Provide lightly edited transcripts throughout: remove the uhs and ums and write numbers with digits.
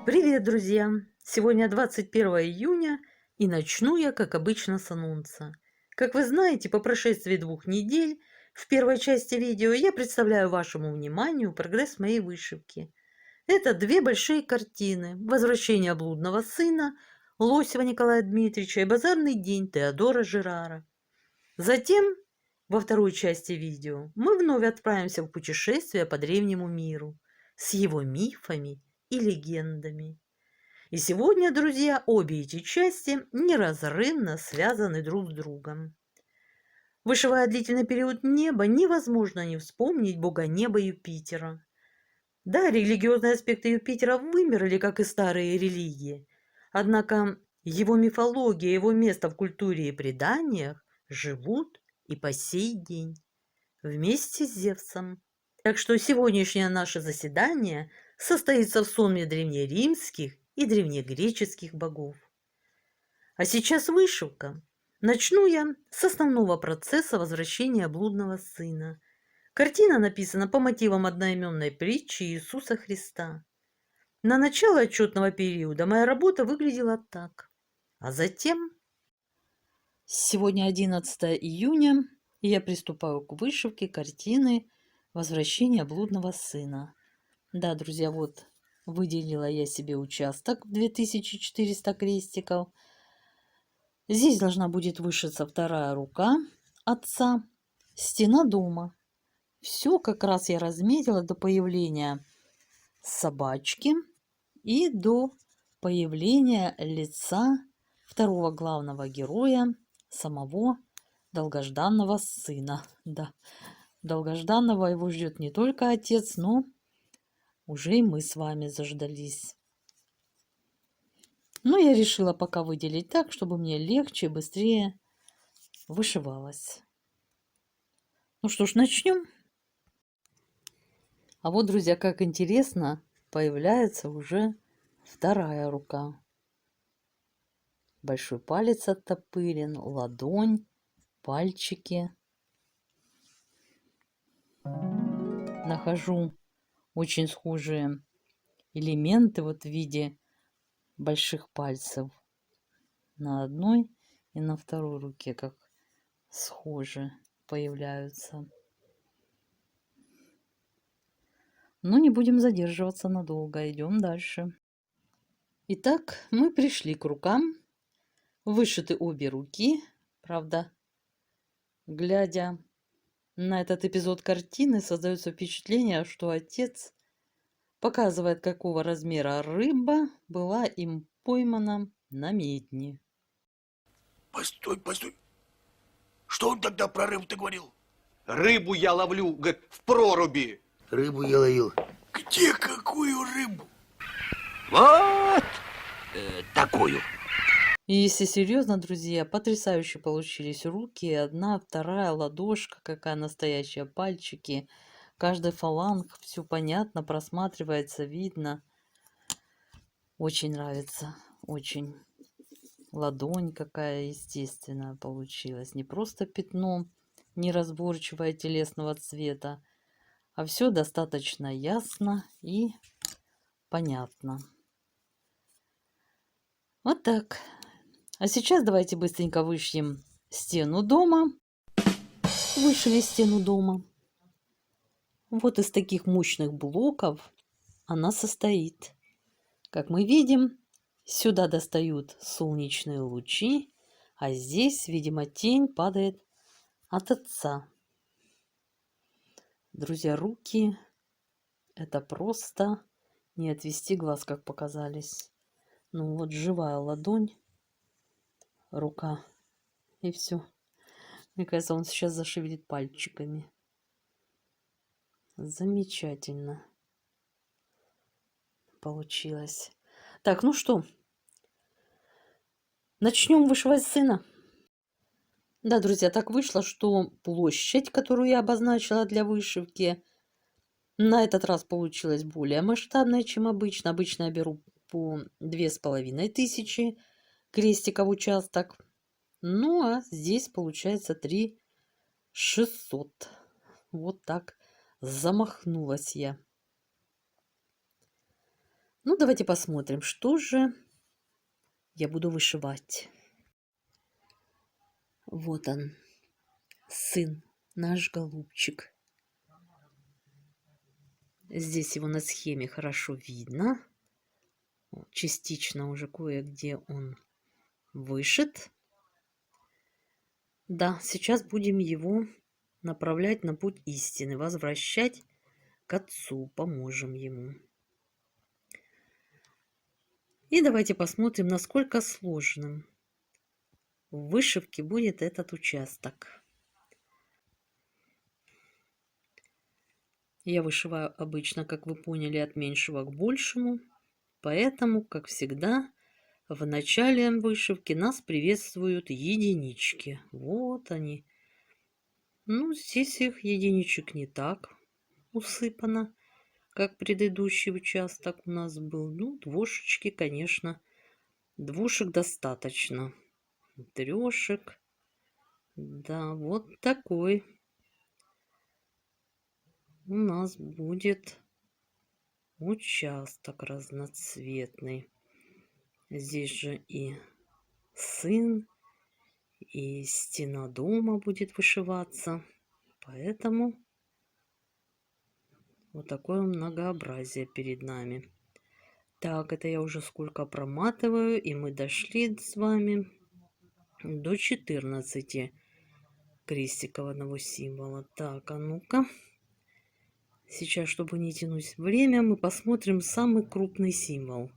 Привет, друзья! Сегодня 21 июня, и начну я, как обычно, с анонса. Как вы знаете, по прошествии 2 недель в первой части видео я представляю вашему вниманию прогресс моей вышивки. Это две большие картины «Возвращение блудного сына» Лосева Николая Дмитриевича и «Базарный день» Теодора Жерара. Затем, во второй части видео, мы вновь отправимся в путешествие по древнему миру с его мифами и легендами. И сегодня, друзья, обе эти части неразрывно связаны друг с другом. Вышивая длительный период неба, невозможно не вспомнить бога неба Юпитера. Да, религиозные аспекты Юпитера вымерли, как и старые религии. Однако его мифология, его место в культуре и преданиях живут и по сей день вместе с Зевсом. Так что сегодняшнее наше заседание состоится в сонме древнеримских и древнегреческих богов. А сейчас вышивка. Начну я с основного процесса возвращения блудного сына. Картина написана по мотивам одноименной притчи Иисуса Христа. На начало отчетного периода моя работа выглядела так. А затем... Сегодня 11 июня, и я приступаю к вышивке картины «Возвращение блудного сына». Да, друзья, вот выделила я себе участок в 2400 крестиков. Здесь должна будет вышиться вторая рука отца, стена дома. Все как раз я разметила до появления собачки и до появления лица второго главного героя, самого долгожданного сына. Да, долгожданного его ждет не только отец, но уже и мы с вами заждались. Но я решила пока выделить так, чтобы мне легче и быстрее вышивалось. Ну что ж, начнем. А вот, друзья, как интересно, появляется уже вторая рука. Большой палец оттопырен, ладонь, пальчики. Нахожу очень схожие элементы вот в виде больших пальцев на одной и на второй руке, как схожи появляются. Но не будем задерживаться надолго, идем дальше. Итак, мы пришли к рукам. Вышиты обе руки. Правда, глядя на этот эпизод картины, создается впечатление, что отец показывает, какого размера рыба была им поймана на медне. Постой, постой. Что он тогда про рыбу-то говорил? Рыбу я ловлю, говорит, в проруби. Рыбу я ловил. Где какую рыбу? Вот такую. И если серьезно, друзья, потрясающе получились руки. Одна, вторая, ладошка, какая настоящая, пальчики. Каждый фаланг, все понятно, просматривается, видно. Очень нравится, очень. Ладонь какая естественная получилась. Не просто пятно неразборчивое телесного цвета, а все достаточно ясно и понятно. Вот так. А сейчас давайте быстренько вышьем стену дома. Вышили стену дома. Вот из таких мощных блоков она состоит. Как мы видим, сюда достают солнечные лучи, а здесь, видимо, тень падает от отца. Друзья, руки — это просто не отвести глаз, как показались. Ну вот живая ладонь, рука, и все. Мне кажется, он сейчас зашевелит пальчиками. Замечательно получилось. Так, ну что, начнем вышивать сына. Да, друзья, так вышло, что площадь, которую я обозначила для вышивки, на этот раз получилась более масштабная, чем обычно. Обычно я беру по 2500 крестиков в участок. Ну, а здесь получается 3600. Вот так замахнулась я. Ну, давайте посмотрим, что же я буду вышивать. Вот он, сын, наш голубчик. Здесь его на схеме хорошо видно. Частично уже кое-где он вышит. Да, сейчас будем его направлять на путь истины, возвращать к отцу, поможем ему. И давайте посмотрим, насколько сложным в вышивке будет этот участок. Я вышиваю обычно, как вы поняли, от меньшего к большему, поэтому, как всегда, в начале вышивки нас приветствуют единички. Вот они. Ну, здесь их единичек не так усыпано, как предыдущий участок у нас был. Ну, двушечки, конечно, двушек достаточно. Трешек. Да, вот такой у нас будет участок разноцветный. Здесь же и сын, и стена дома будет вышиваться. Поэтому вот такое многообразие перед нами. Так, это я уже сколько проматываю, и мы дошли с вами до 14 крестиков одного символа. Так, а ну-ка. Сейчас, чтобы не тянуть время, мы посмотрим самый крупный символ.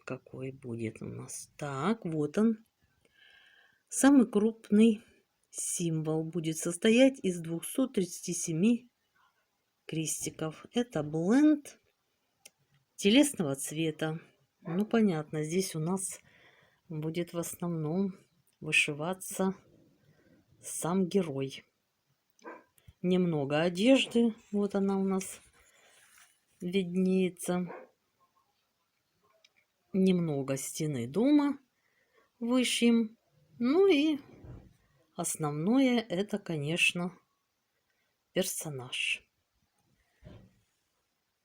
Какой будет у нас. Так, вот он. Самый крупный символ будет состоять из 237 крестиков. Это бленд телесного цвета. Ну, понятно, здесь у нас будет в основном вышиваться сам герой. Немного одежды, вот она у нас виднеется. Немного стены дома вышьем. Ну и основное это, конечно, персонаж.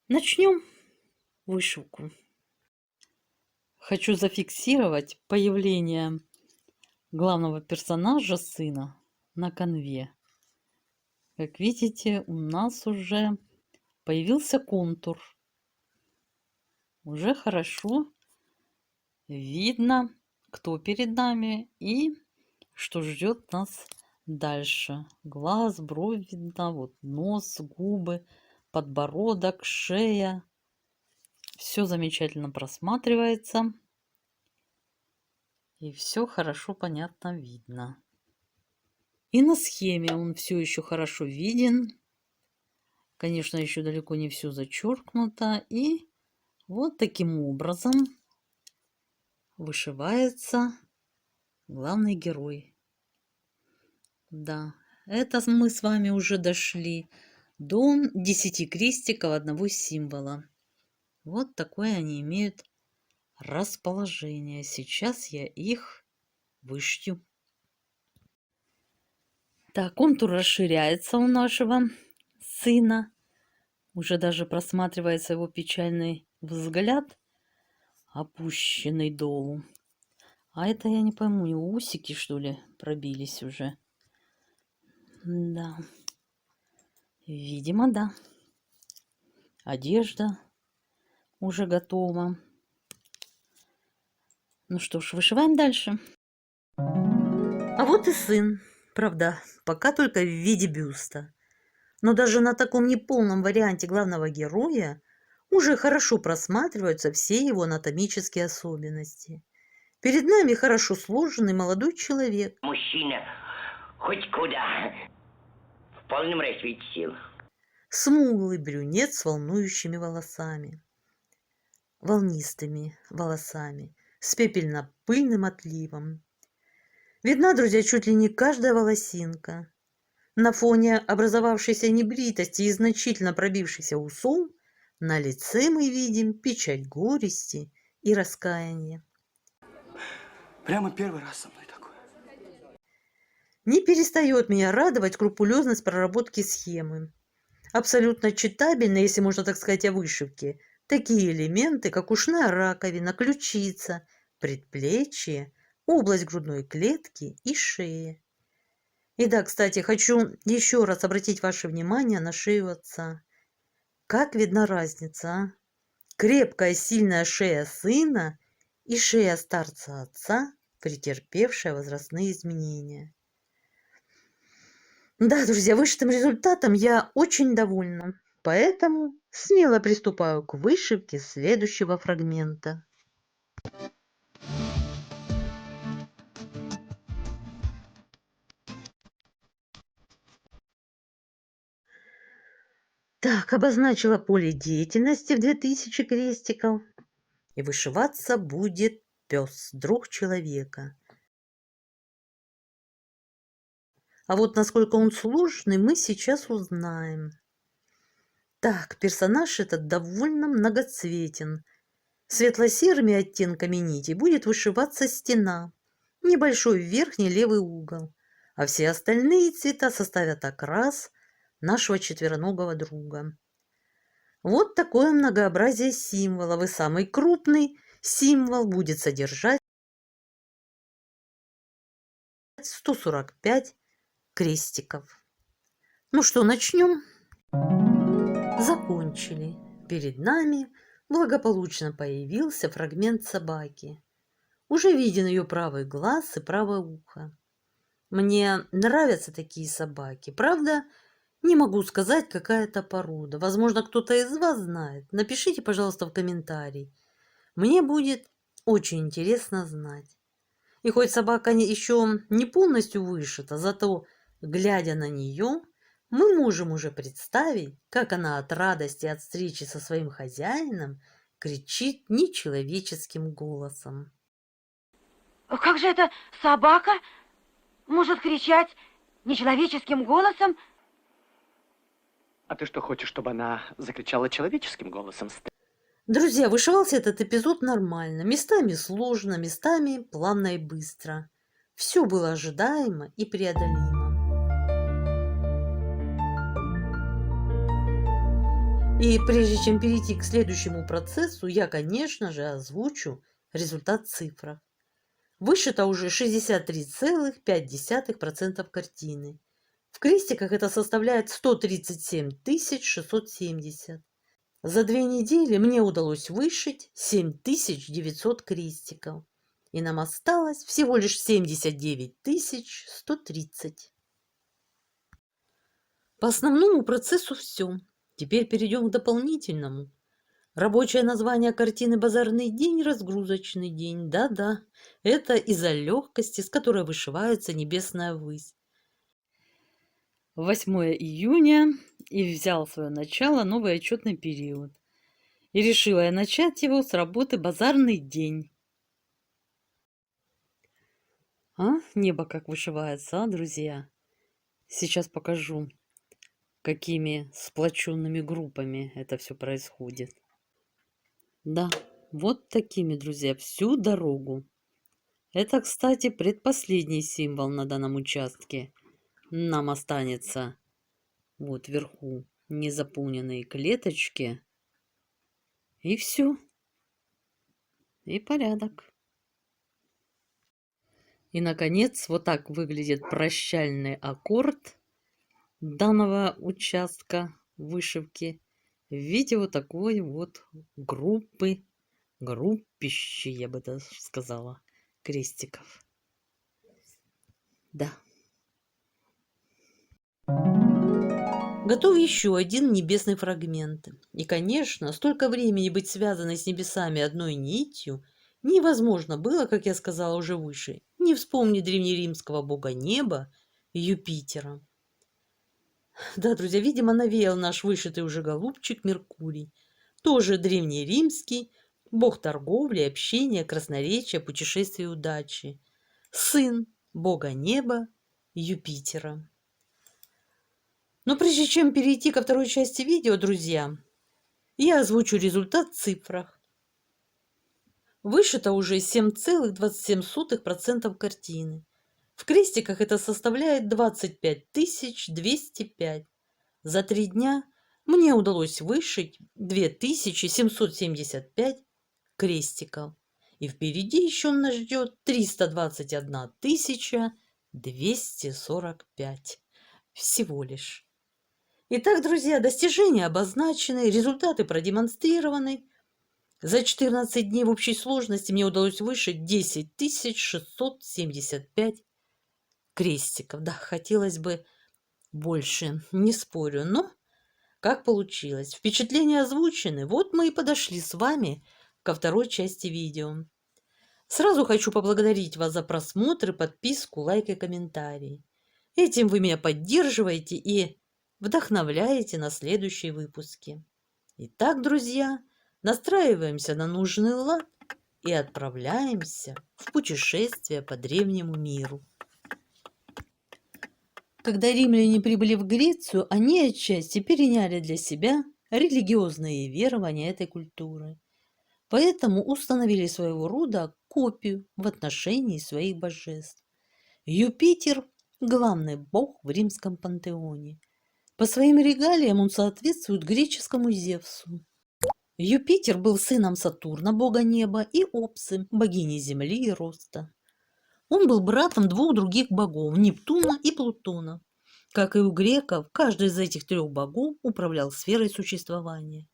Начнем вышивку. Хочу зафиксировать появление главного персонажа, сына, на канве. Как видите, у нас уже появился контур. Уже хорошо видно, кто перед нами и что ждет нас дальше. Глаз, бровь видно, вот нос, губы, подбородок, шея. Все замечательно просматривается. И все хорошо, понятно видно. И на схеме он все еще хорошо виден. Конечно, еще далеко не все зачеркнуто. И вот таким образом вышивается главный герой. Да, это мы с вами уже дошли до 10 крестиков одного символа. Вот такое они имеют расположение. Сейчас я их вышью. Так, контур расширяется у нашего сына. Уже даже просматривается его печальный взгляд, опущенный долу. А это я не пойму, у него усики, что ли, пробились уже? Да. Видимо, да. Одежда уже готова. Ну что ж, вышиваем дальше. А вот и сын. Правда, пока только в виде бюста. Но даже на таком неполном варианте главного героя уже хорошо просматриваются все его анатомические особенности. Перед нами хорошо сложенный молодой человек. Мужчина хоть куда, в полном расцвете сил. Смуглый брюнет с волнующими волосами. Волнистыми волосами, с пепельно-пыльным отливом. Видна, друзья, чуть ли не каждая волосинка. На фоне образовавшейся небритости и значительно пробившихся усов на лице мы видим печаль горести и раскаяния. Прямо первый раз со мной такое. Не перестает меня радовать скрупулезность проработки схемы. Абсолютно читабельно, если можно так сказать, о вышивке. такие элементы, как ушная раковина, ключица, предплечье, область грудной клетки и шеи. И да, кстати, хочу еще раз обратить ваше внимание на шею отца. Как видна разница, а? Крепкая, сильная шея сына и шея старца отца, претерпевшая возрастные изменения. Да, друзья, вышитым результатом я очень довольна, поэтому смело приступаю к вышивке следующего фрагмента. Так, обозначила поле деятельности в 2000 крестиков. И вышиваться будет пес, друг человека. А вот насколько он сложный, мы сейчас узнаем. Так, персонаж этот довольно многоцветен. Светло-серыми оттенками нити будет вышиваться стена, небольшой верхний левый угол, а все остальные цвета составят окрас нашего четвероногого друга. Вот такое многообразие символов, и самый крупный символ будет содержать 145 крестиков. Ну что, начнем? Закончили. Перед нами благополучно появился фрагмент собаки. Уже виден ее правый глаз и правое ухо. Мне нравятся такие собаки. Правда, не могу сказать, какая это порода. Возможно, кто-то из вас знает. Напишите, пожалуйста, в комментарий. Мне будет очень интересно знать. И хоть собака еще не полностью вышита, зато, глядя на нее, мы можем уже представить, как она от радости от встречи со своим хозяином кричит нечеловеческим голосом. Как же эта собака может кричать нечеловеческим голосом? А ты что, хочешь, чтобы она закричала человеческим голосом? Друзья, вышивался этот эпизод нормально. Местами сложно, местами плавно и быстро. Все было ожидаемо и преодолимо. И прежде чем перейти к следующему процессу, я, конечно же, озвучу результат в цифрах. Вышито уже 63,5% картины. В крестиках это составляет 137 670. За 2 недели мне удалось вышить 7900 крестиков. И нам осталось всего лишь 79 130. По основному процессу все. Теперь перейдем к дополнительному. Рабочее название картины «Базарный день», «Разгрузочный день». Да-да, это из-за легкости, с которой вышивается небесная высь. 8 июня, и взял свое начало новый отчетный период. И решила я начать его с работы «Базарный день». А? Небо как вышивается, а, друзья? Сейчас покажу, какими сплоченными группами это все происходит. Да, вот такими, друзья, всю дорогу. Это, кстати, предпоследний символ на данном участке. Нам останется вот вверху незаполненные клеточки. И все. И порядок. И, наконец, вот так выглядит прощальный аккорд данного участка вышивки в виде вот такой вот группищи, я бы даже сказала, крестиков. Да. Готов еще один небесный фрагмент. И, конечно, столько времени быть связанной с небесами одной нитью невозможно было, как я сказала уже выше, не вспомнить древнеримского бога неба Юпитера. Да, друзья, видимо, навеял наш вышитый уже голубчик Меркурий. Тоже древнеримский, бог торговли, общения, красноречия, путешествий и удачи. Сын бога неба Юпитера. Но прежде чем перейти ко второй части видео, друзья, я озвучу результат в цифрах. Вышито уже 7,27% картины. В крестиках это составляет 25 205. За 3 дня мне удалось вышить 2775 крестиков. И впереди еще нас ждет 321 245 всего лишь. Итак, друзья, достижения обозначены, результаты продемонстрированы. За 14 дней в общей сложности мне удалось вышить 10 675 крестиков. Да, хотелось бы больше, не спорю, но как получилось. Впечатления озвучены. Вот мы и подошли с вами ко второй части видео. Сразу хочу поблагодарить вас за просмотр, подписку, лайк и комментарий. Этим вы меня поддерживаете и вдохновляете на следующие выпуски. Итак, друзья, настраиваемся на нужный лад и отправляемся в путешествие по древнему миру. Когда римляне прибыли в Грецию, они отчасти переняли для себя религиозные верования этой культуры. Поэтому установили своего рода копию в отношении своих божеств. Юпитер – главный бог в римском пантеоне. По своим регалиям он соответствует греческому Зевсу. Юпитер был сыном Сатурна, бога неба, и Опсы, богини земли и роста. Он был братом двух других богов – Нептуна и Плутона. Как и у греков, каждый из этих трех богов управлял сферой существования.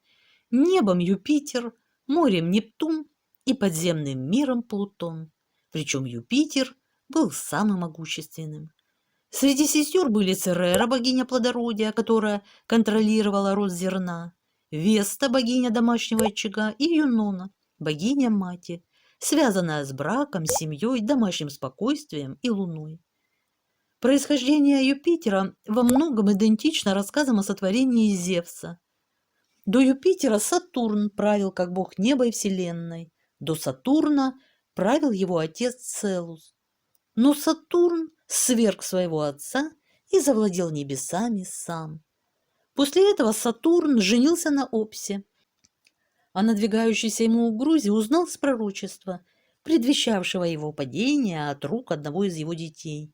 Небом Юпитер, морем Нептун и подземным миром Плутон. Причем Юпитер был самым могущественным. Среди сестер были Церера, богиня плодородия, которая контролировала рост зерна, Веста, богиня домашнего очага, и Юнона, богиня мати, связанная с браком, семьей, домашним спокойствием и луной. Происхождение Юпитера во многом идентично рассказам о сотворении Зевса. До Юпитера Сатурн правил как бог неба и вселенной. До Сатурна правил его отец Целус. Но Сатурн сверг своего отца и завладел небесами сам. После этого Сатурн женился на Опсе. О надвигающейся ему угрозе узнал с пророчества, предвещавшего его падение от рук одного из его детей.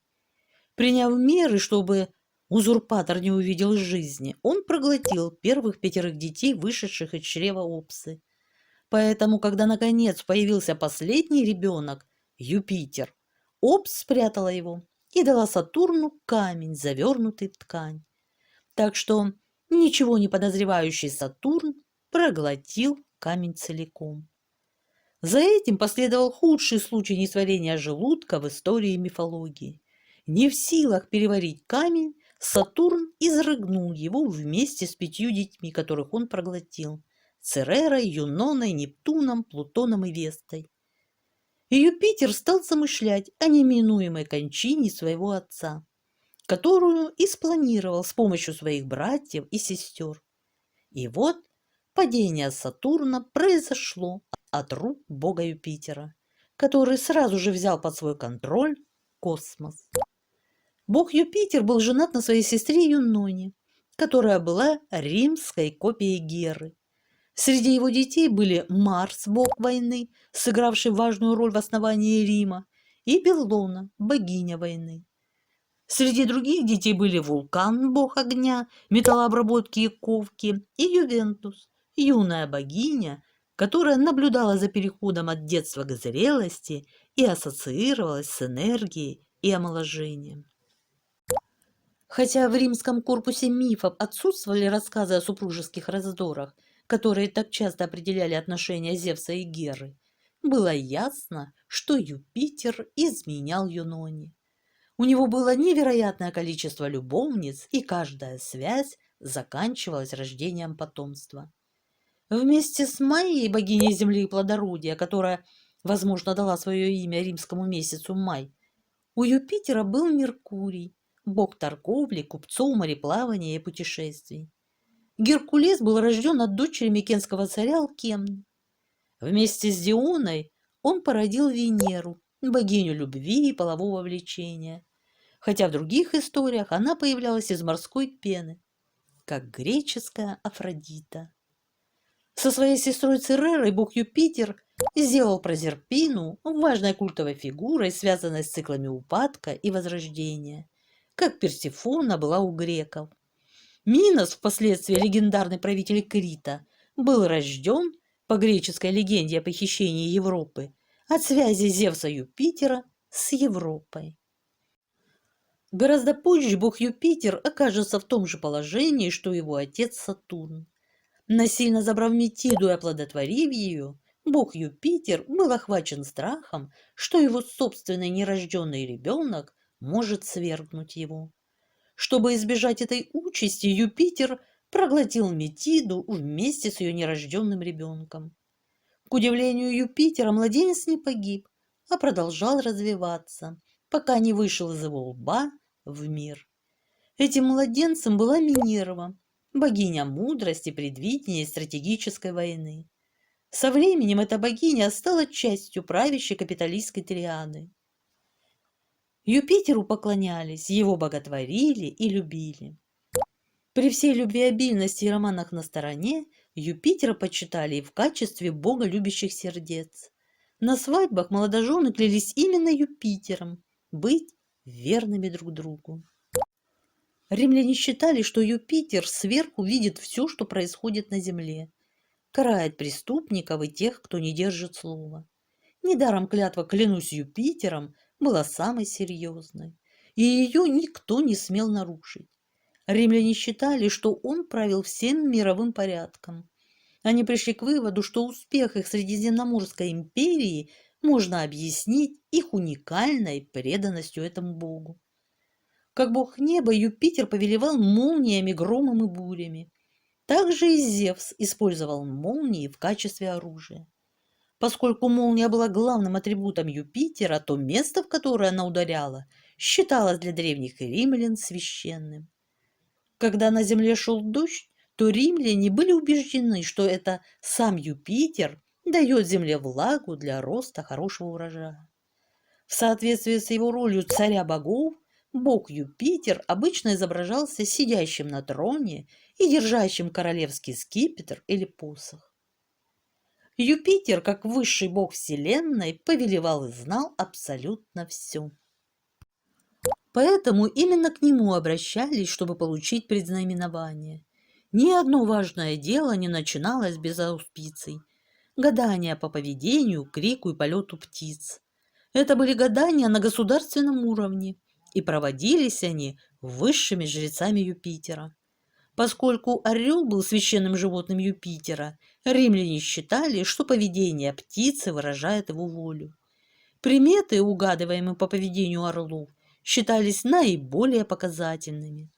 Приняв меры, чтобы узурпатор не увидел жизни, он проглотил первых 5 детей, вышедших из чрева Опсы. Поэтому, когда наконец появился последний ребенок, Юпитер, Опс спрятала его и дала Сатурну камень, завернутый в ткань. Так что ничего не подозревающий Сатурн проглотил камень целиком. За этим последовал худший случай несварения желудка в истории мифологии. Не в силах переварить камень, Сатурн изрыгнул его вместе с 5 детьми, которых он проглотил – Церерой, Юноной, Нептуном, Плутоном и Вестой. И Юпитер стал замышлять о неминуемой кончине своего отца, которую и спланировал с помощью своих братьев и сестер. И вот падение Сатурна произошло от рук бога Юпитера, который сразу же взял под свой контроль космос. Бог Юпитер был женат на своей сестре Юноне, которая была римской копией Геры. Среди его детей были Марс, бог войны, сыгравший важную роль в основании Рима, и Беллона, богиня войны. Среди других детей были Вулкан, бог огня, металлообработки и ковки, и Ювентус, юная богиня, которая наблюдала за переходом от детства к зрелости и ассоциировалась с энергией и омоложением. Хотя в римском корпусе мифов отсутствовали рассказы о супружеских раздорах, которые так часто определяли отношения Зевса и Геры, было ясно, что Юпитер изменял Юноне. У него было невероятное количество любовниц, и каждая связь заканчивалась рождением потомства. Вместе с Майей, богиней земли и плодородия, которая, возможно, дала свое имя римскому месяцу май, у Юпитера был Меркурий, бог торговли, купцов, мореплавания и путешествий. Геркулес был рожден от дочери микенского царя Алкемны. Вместе с Дионой он породил Венеру, богиню любви и полового влечения, хотя в других историях она появлялась из морской пены, как греческая Афродита. Со своей сестрой Церерой бог Юпитер сделал Прозерпину важной культовой фигурой, связанной с циклами упадка и возрождения, как Персефона была у греков. Минос, впоследствии легендарный правитель Крита, был рожден, по греческой легенде о похищении Европы, от связи Зевса Юпитера с Европой. Гораздо позже бог Юпитер окажется в том же положении, что его отец Сатурн. Насильно забрав Метиду и оплодотворив ее, бог Юпитер был охвачен страхом, что его собственный нерожденный ребенок может свергнуть его. Чтобы избежать этой участи, Юпитер проглотил Метиду вместе с ее нерожденным ребенком. К удивлению Юпитера, младенец не погиб, а продолжал развиваться, пока не вышел из его лба в мир. Этим младенцем была Минерва, богиня мудрости, предвидения и стратегической войны. Со временем эта богиня стала частью правящей капиталистской триады. Юпитеру поклонялись, его боготворили и любили. При всей любвеобильности и романах на стороне, Юпитера почитали и в качестве бога любящих сердец. На свадьбах молодожены клялись именно Юпитером быть верными друг другу. Римляне считали, что Юпитер сверху видит все, что происходит на земле, карает преступников и тех, кто не держит слова. Недаром клятва «клянусь Юпитером» была самой серьезной, и ее никто не смел нарушить. Римляне считали, что он правил всем мировым порядком. Они пришли к выводу, что успех их Средиземноморской империи можно объяснить их уникальной преданностью этому богу. Как бог неба, Юпитер повелевал молниями, громом и бурями. Также и Зевс использовал молнии в качестве оружия. Поскольку молния была главным атрибутом Юпитера, то место, в которое она ударяла, считалось для древних римлян священным. Когда на земле шел дождь, то римляне были убеждены, что это сам Юпитер дает земле влагу для роста хорошего урожая. В соответствии с его ролью царя богов, бог Юпитер обычно изображался сидящим на троне и держащим королевский скипетр или посох. Юпитер, как высший бог Вселенной, повелевал и знал абсолютно все. Поэтому именно к нему обращались, чтобы получить предзнаменование. Ни одно важное дело не начиналось без ауспиций. Гадания по поведению, крику и полету птиц. Это были гадания на государственном уровне, и проводились они высшими жрецами Юпитера. Поскольку орел был священным животным Юпитера, римляне считали, что поведение птицы выражает его волю. Приметы, угадываемые по поведению орлов, считались наиболее показательными.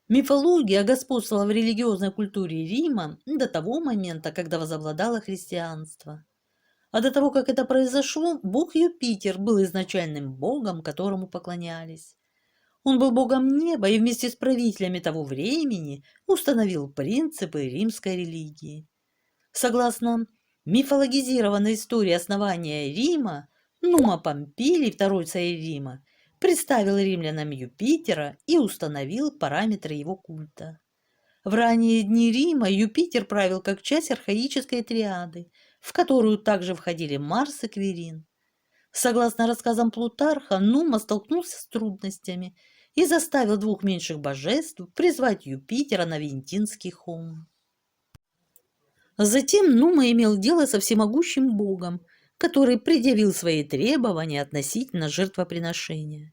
Мифология господствовала в религиозной культуре Рима до того момента, когда возобладало христианство. А до того, как это произошло, бог Юпитер был изначальным богом, которому поклонялись. Он был богом неба и вместе с правителями того времени установил принципы римской религии. Согласно мифологизированной истории основания Рима, Нума Помпилий, второй царь Рима, представил римлянам Юпитера и установил параметры его культа. В ранние дни Рима Юпитер правил как часть архаической триады, в которую также входили Марс и Квирин. Согласно рассказам Плутарха, Нума столкнулся с трудностями и заставил двух меньших божеств призвать Юпитера на Вентинский холм. Затем Нума имел дело со всемогущим богом, который предъявил свои требования относительно жертвоприношения.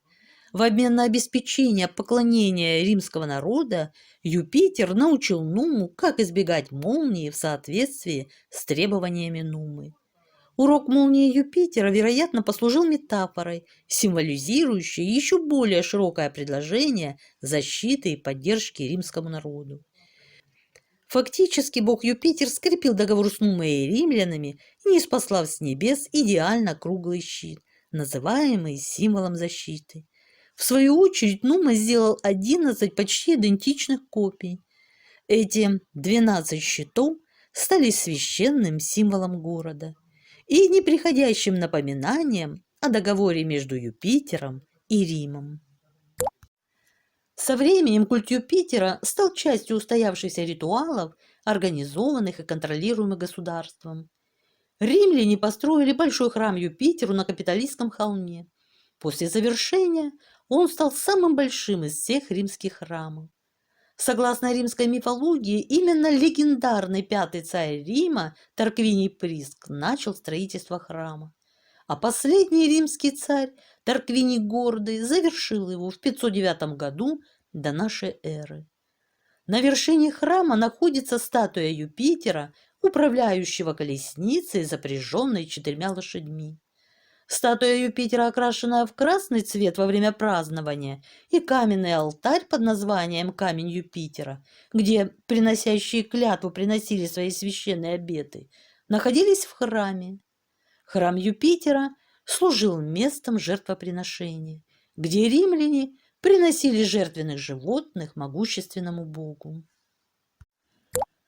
В обмен на обеспечение поклонения римского народа Юпитер научил Нуму, как избегать молнии в соответствии с требованиями Нумы. Урок молнии Юпитера, вероятно, послужил метафорой, символизирующей еще более широкое предложение защиты и поддержки римскому народу. Фактически бог Юпитер скрепил договор с Нумой и римлянами, ниспослав с небес идеально круглый щит, называемый символом защиты. В свою очередь Нума сделал 11 почти идентичных копий. Эти 12 щитов стали священным символом города и неприходящим напоминанием о договоре между Юпитером и Римом. Со временем культ Юпитера стал частью устоявшихся ритуалов, организованных и контролируемых государством. Римляне построили большой храм Юпитеру на Капитолийском холме. После завершения он стал самым большим из всех римских храмов. Согласно римской мифологии, именно легендарный пятый царь Рима Тарквиний Приск начал строительство храма, а последний римский царь Тарквиний Гордый завершил его в 509 году до нашей эры. На вершине храма находится статуя Юпитера, управляющего колесницей, запряженной 4 лошадьми. Статуя Юпитера, окрашенная в красный цвет во время празднования, и каменный алтарь под названием «Камень Юпитера», где приносящие клятву приносили свои священные обеты, находились в храме. Храм Юпитера служил местом жертвоприношения, где римляне приносили жертвенных животных могущественному богу.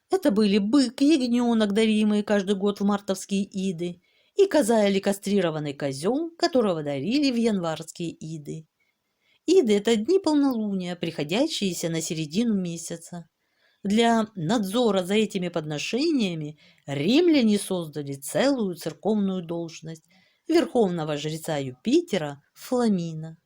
Это были бык, ягненок, даримые каждый год в мартовские иды, и коза или кастрированный козел, которого дарили в январские иды. Иды – это дни полнолуния, приходящиеся на середину месяца. Для надзора за этими подношениями римляне создали целую церковную должность верховного жреца Юпитера Фламина.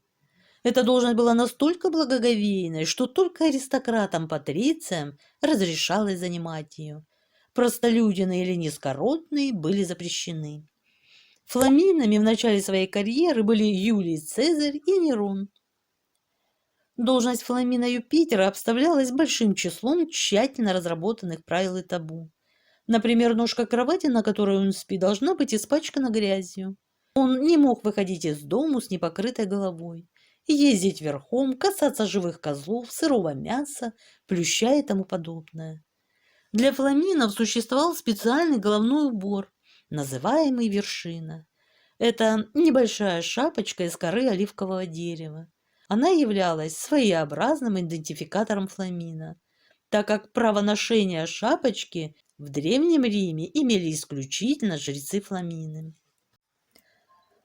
Эта должность была настолько благоговейной, что только аристократам-патрициям разрешалось занимать ее. Простолюдины или низкородные были запрещены. Фламинами в начале своей карьеры были Юлий Цезарь и Нерон. Должность Фламина Юпитера обставлялась большим числом тщательно разработанных правил и табу. Например, ножка кровати, на которой он спит, должна быть испачкана грязью. Он не мог выходить из дому с непокрытой головой, ездить верхом, касаться живых козлов, сырого мяса, плюща и тому подобное. Для фламинов существовал специальный головной убор, называемый вершина. Это небольшая шапочка из коры оливкового дерева. Она являлась своеобразным идентификатором фламина, так как право ношения шапочки в Древнем Риме имели исключительно жрецы фламины.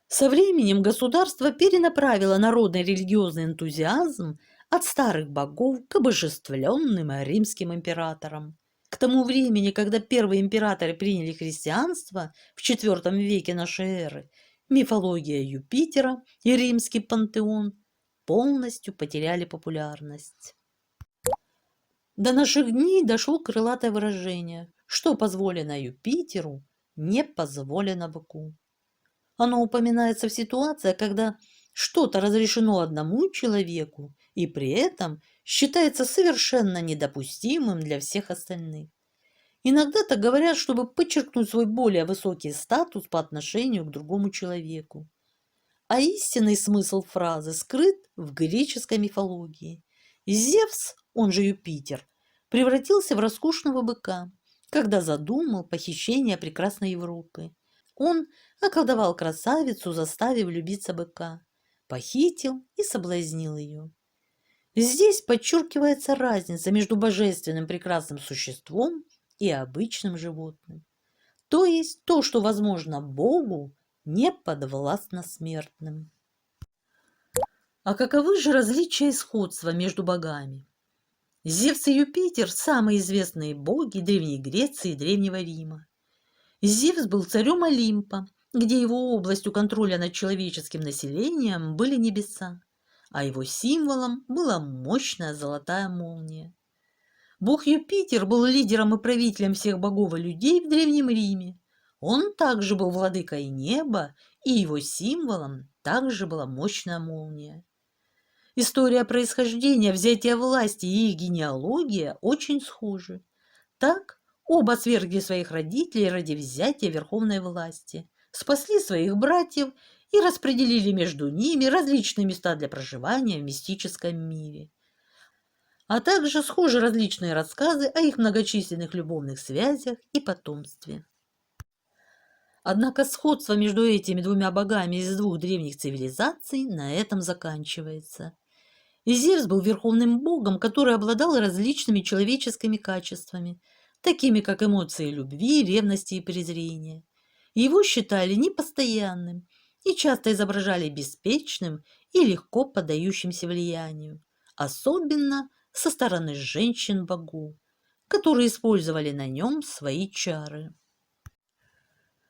Со временем государство перенаправило народный религиозный энтузиазм от старых богов к обожествленным римским императорам. К тому времени, когда первые императоры приняли христианство в IV веке нашей эры, мифология Юпитера и римский пантеон полностью потеряли популярность. До наших дней дошло крылатое выражение: что позволено Юпитеру, не позволено быку. Оно упоминается в ситуациях, когда что-то разрешено одному человеку и при этом считается совершенно недопустимым для всех остальных. Иногда так говорят, чтобы подчеркнуть свой более высокий статус по отношению к другому человеку. А истинный смысл фразы скрыт в греческой мифологии. Зевс, он же Юпитер, превратился в роскошного быка, когда задумал похищение прекрасной Европы. Он околдовал красавицу, заставив влюбиться быка, похитил и соблазнил ее. Здесь подчеркивается разница между божественным прекрасным существом и обычным животным. То есть то, что возможно Богу, не подвластно смертным. А каковы же различия и сходства между богами? Зевс и Юпитер – самые известные боги Древней Греции и Древнего Рима. Зевс был царем Олимпа, где его областью контроля над человеческим населением были небеса, а его символом была мощная золотая молния. Бог Юпитер был лидером и правителем всех богов и людей в Древнем Риме. Он также был владыкой неба, и его символом также была мощная молния. История происхождения, взятия власти и их генеалогия очень схожи. Так, оба свергли своих родителей ради взятия верховной власти, спасли своих братьев и распределили между ними различные места для проживания в мистическом мире. А также схожи различные рассказы о их многочисленных любовных связях и потомстве. Однако сходство между этими двумя богами из двух древних цивилизаций на этом заканчивается. Зевс был верховным богом, который обладал различными человеческими качествами, такими как эмоции любви, ревности и презрения. Его считали непостоянным и часто изображали беспечным и легко поддающимся влиянию, особенно со стороны женщин-богов, которые использовали на нем свои чары.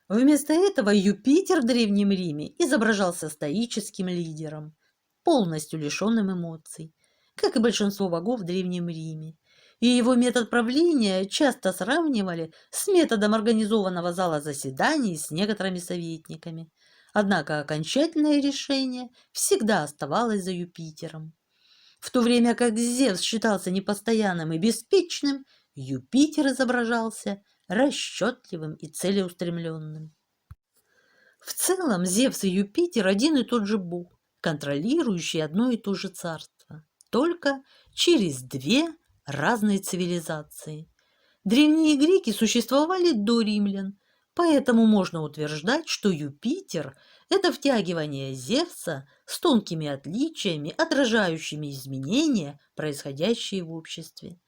Вместо этого Юпитер в Древнем Риме изображался стоическим лидером, полностью лишенным эмоций. как и большинство богов в Древнем Риме. И его метод правления часто сравнивали с методом организованного зала заседаний с некоторыми советниками. Однако окончательное решение всегда оставалось за Юпитером. В то время как Зевс считался непостоянным и беспечным, Юпитер изображался расчетливым и целеустремленным. В целом Зевс и Юпитер один и тот же бог, контролирующий одно и то же царство, только через две разные цивилизации. Древние греки существовали до римлян, поэтому можно утверждать, что Юпитер – это втягивание Зевса с тонкими отличиями, отражающими изменения, происходящие в обществе.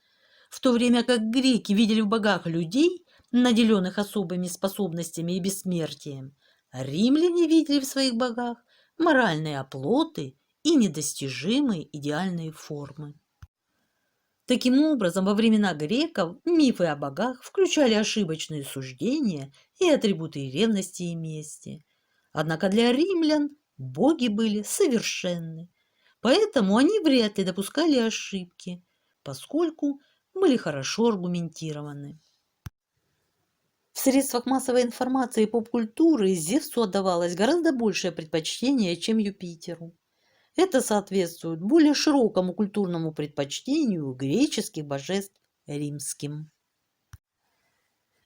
В то время как греки видели в богах людей, наделенных особыми способностями и бессмертием, римляне видели в своих богах моральные оплоты и недостижимые идеальные формы. Таким образом, во времена греков мифы о богах включали ошибочные суждения и атрибуты ревности и мести. Однако для римлян боги были совершенны, поэтому они вряд ли допускали ошибки, поскольку были хорошо аргументированы. В средствах массовой информации и поп-культуры Зевсу отдавалось гораздо большее предпочтение, чем Юпитеру. Это соответствует более широкому культурному предпочтению греческих божеств римским.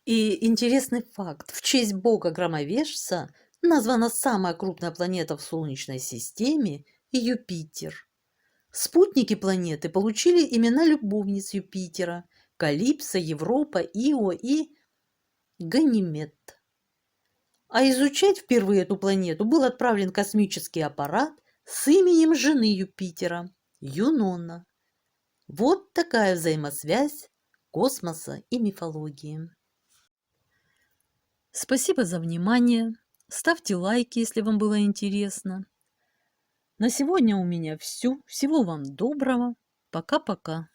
И интересный факт: в честь бога-громовержца названа самая крупная планета в Солнечной системе – Юпитер. Спутники планеты получили имена любовниц Юпитера – Калипсо, Европа, Ио и Ганимед. А изучать впервые эту планету был отправлен космический аппарат с именем жены Юпитера – Юнона. Вот такая взаимосвязь космоса и мифологии. Спасибо за внимание. Ставьте лайки, если вам было интересно. На сегодня у меня все. Всего вам доброго. Пока-пока.